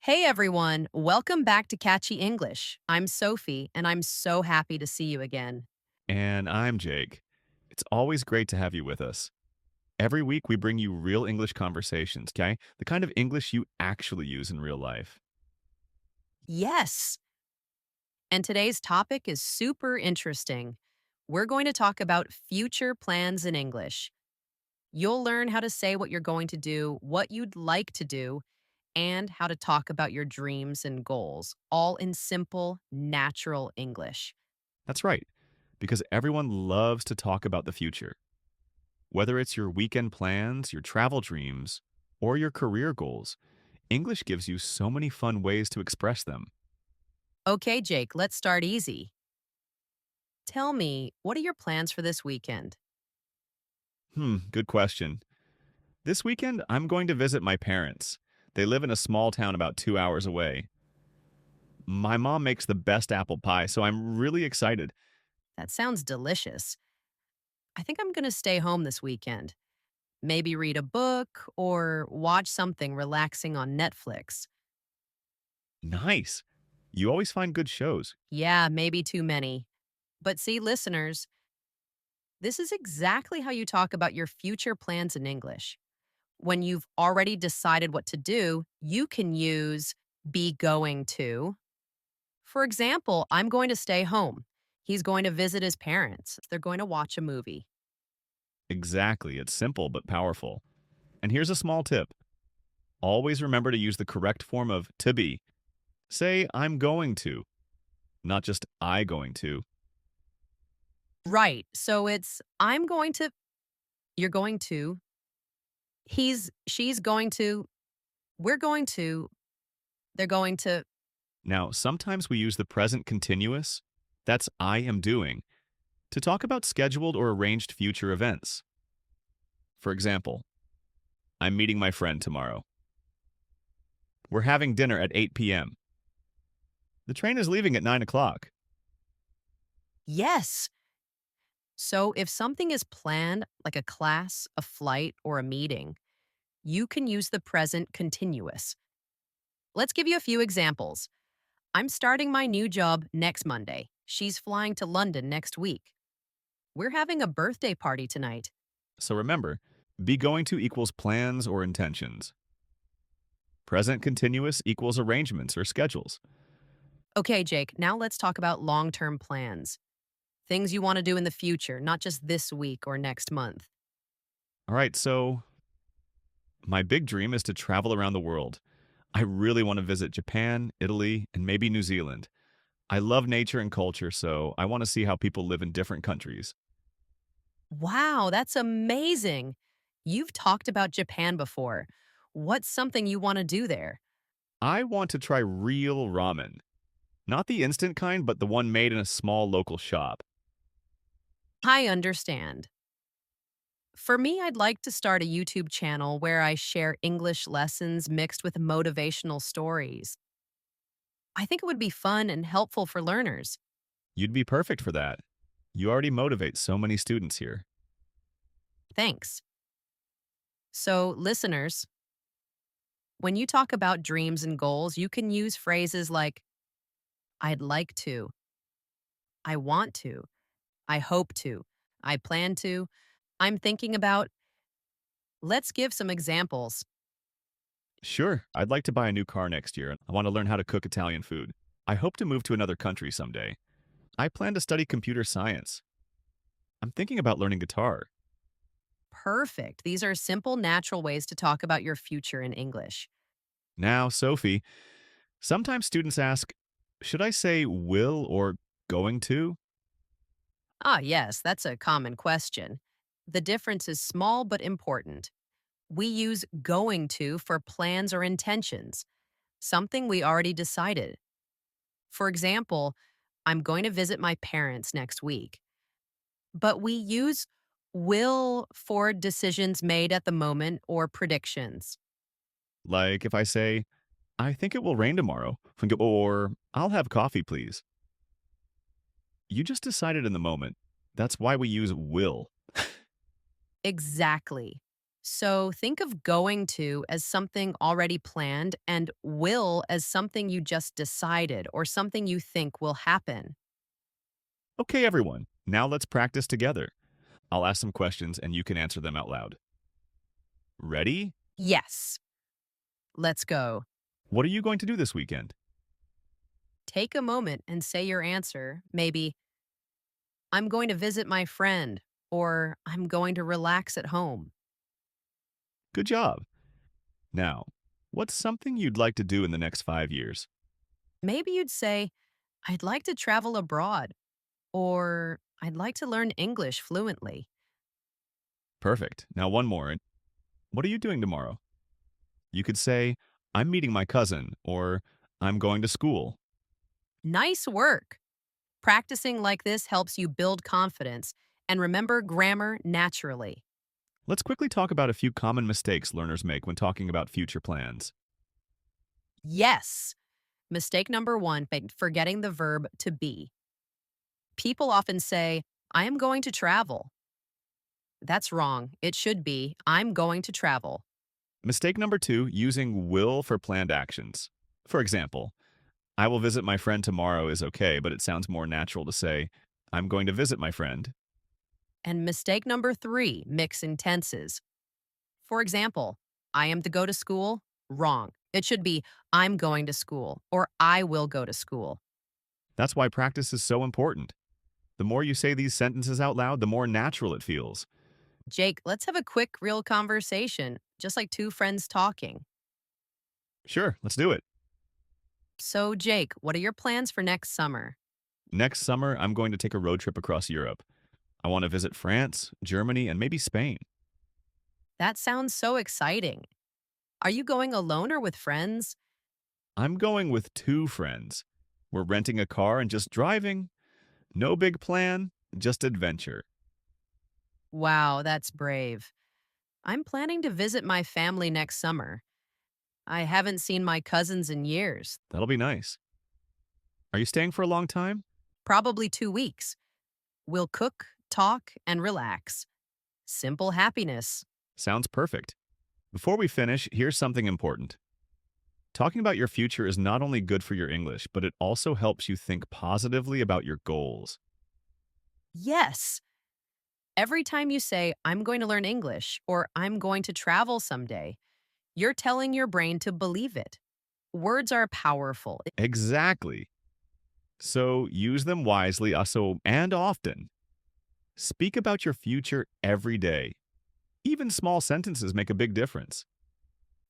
Hey everyone, welcome back to Catchy English. I'm Sophie, and I'm so happy to see you again. And I'm Jake. It's always great to have you with us. Every week, we bring you real English conversations, okay? The kind of English you actually use in real life. Yes, and today's topic is super interesting. We're going to talk about future plans in English. You'll learn how to say what you're going to do, what you'd like to do, and how to talk about your dreams and goals, all in simple, natural English. That's right, because everyone loves to talk about the future. Whether it's your weekend plans, your travel dreams, or your career goals, English gives you so many fun ways to express them. Okay, Jake, let's start easy. Tell me, what are your plans for this weekend? Good question. This weekend, I'm going to visit my parents. They live in a small town about 2 hours away. My mom makes the best apple pie, so I'm really excited. That sounds delicious. I think I'm going to stay home this weekend. Maybe read a book or watch something relaxing on Netflix. Nice. You always find good shows. Yeah, maybe too many. But see, listeners, this is exactly how you talk about your future plans in English. When you've already decided what to do, you can use be going to. For example, I'm going to stay home. He's going to visit his parents. They're going to watch a movie. Exactly. It's simple but powerful. And here's a small tip. Always remember to use the correct form of to be. Say, I'm going to, not just I going to. Right. So it's I'm going to, you're going to, she's going to, we're going to, they're going to. Now, sometimes we use the present continuous, that's I am doing, to talk about scheduled or arranged future events. For example, I'm meeting my friend tomorrow. We're having dinner at 8 p.m. The train is leaving at 9 o'clock. Yes. So if something is planned, like a class, a flight, or a meeting, you can use the present continuous. Let's give you a few examples. I'm starting my new job next Monday. She's flying to London next week. We're having a birthday party tonight. So remember, be going to equals plans or intentions. Present continuous equals arrangements or schedules. Okay, Jake, now let's talk about long term plans. Things you want to do in the future, not just this week or next month. All right, so my big dream is to travel around the world. I really want to visit Japan, Italy, and maybe New Zealand. I love nature and culture, so I want to see how people live in different countries. Wow, that's amazing. You've talked about Japan before. What's something you want to do there? I want to try real ramen. Not the instant kind, but the one made in a small local shop. I understand. For me, I'd like to start a YouTube channel where I share English lessons mixed with motivational stories. I think it would be fun and helpful for learners. You'd be perfect for that. You already motivate so many students here. Thanks. So, listeners, when you talk about dreams and goals, you can use phrases like, I'd like to, I want to, I hope to, I plan to, I'm thinking about. Let's give some examples. Sure, I'd like to buy a new car next year. I want to learn how to cook Italian food. I hope to move to another country someday. I plan to study computer science. I'm thinking about learning guitar. Perfect. These are simple, natural ways to talk about your future in English. Now, Sophie, sometimes students ask, should I say will or going to? Ah, yes, that's a common question. The difference is small but important. We use going to for plans or intentions, something we already decided. For example, I'm going to visit my parents next week. But we use will for decisions made at the moment or predictions. Like if I say, I think it will rain tomorrow, or I'll have coffee, please. You just decided in the moment. That's why we use will. Exactly. So think of going to as something already planned and will as something you just decided or something you think will happen. Okay, everyone, now let's practice together. I'll ask some questions and you can answer them out loud. Ready? Yes, let's go. What are you going to do this weekend? Take a moment and say your answer. Maybe, I'm going to visit my friend, or I'm going to relax at home. Good job. Now, what's something you'd like to do in the next 5 years? Maybe you'd say, I'd like to travel abroad, or I'd like to learn English fluently. Perfect. Now, one more. What are you doing tomorrow? You could say, I'm meeting my cousin, or I'm going to school. Nice work. Practicing like this helps you build confidence and remember grammar naturally. Let's quickly talk about a few common mistakes learners make when talking about future plans. Yes. Mistake number one, forgetting the verb to be. People often say, I am going to travel. That's wrong. It should be, I'm going to travel. Mistake number two, using will for planned actions. For example, I will visit my friend tomorrow is okay, but it sounds more natural to say, I'm going to visit my friend. And mistake number three, mixing tenses. For example, I am to go to school. Wrong. It should be, I'm going to school or I will go to school. That's why practice is so important. The more you say these sentences out loud, the more natural it feels. Jake, let's have a quick, real conversation, just like two friends talking. Sure, let's do it. So, Jake, what are your plans for next summer? Next summer, I'm going to take a road trip across Europe. I want to visit France, Germany, and maybe Spain. That sounds so exciting. Are you going alone or with friends? I'm going with two friends. We're renting a car and just driving. No big plan, just adventure. Wow, that's brave. I'm planning to visit my family next summer. I haven't seen my cousins in years, That'll be nice. Are you staying for a long time? probably 2 weeks. We'll cook, talk, and relax. Simple happiness. Sounds perfect. Before we finish, here's something important. Talking about your future is not only good for your English, but it also helps you think positively about your goals. Yes. Every time you say, I'm going to learn English or I'm going to travel someday, you're telling your brain to believe it. Words are powerful. Exactly. So use them wisely also and often. Speak about your future every day. Even small sentences make a big difference.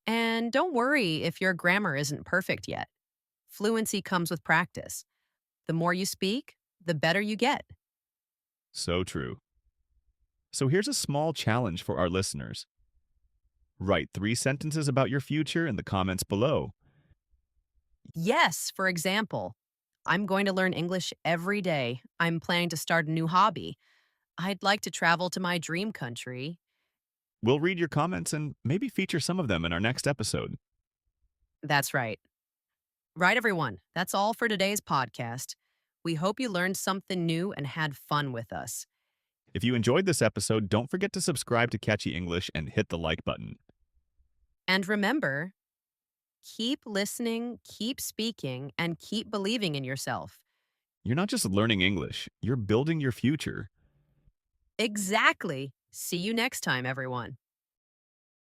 And don't worry if your grammar isn't perfect yet. Fluency comes with practice. The more you speak, the better you get. So true. So here's a small challenge for our listeners. Write 3 sentences about your future in the comments below. Yes, for example, I'm going to learn English every day. I'm planning to start a new hobby. I'd like to travel to my dream country. We'll read your comments and maybe feature some of them in our next episode. That's right. Right, everyone. That's all for today's podcast. We hope you learned something new and had fun with us. If you enjoyed this episode, don't forget to subscribe to Catchy English and hit the like button. And remember, keep listening, keep speaking, and keep believing in yourself. You're not just learning English, you're building your future. Exactly. See you next time, everyone.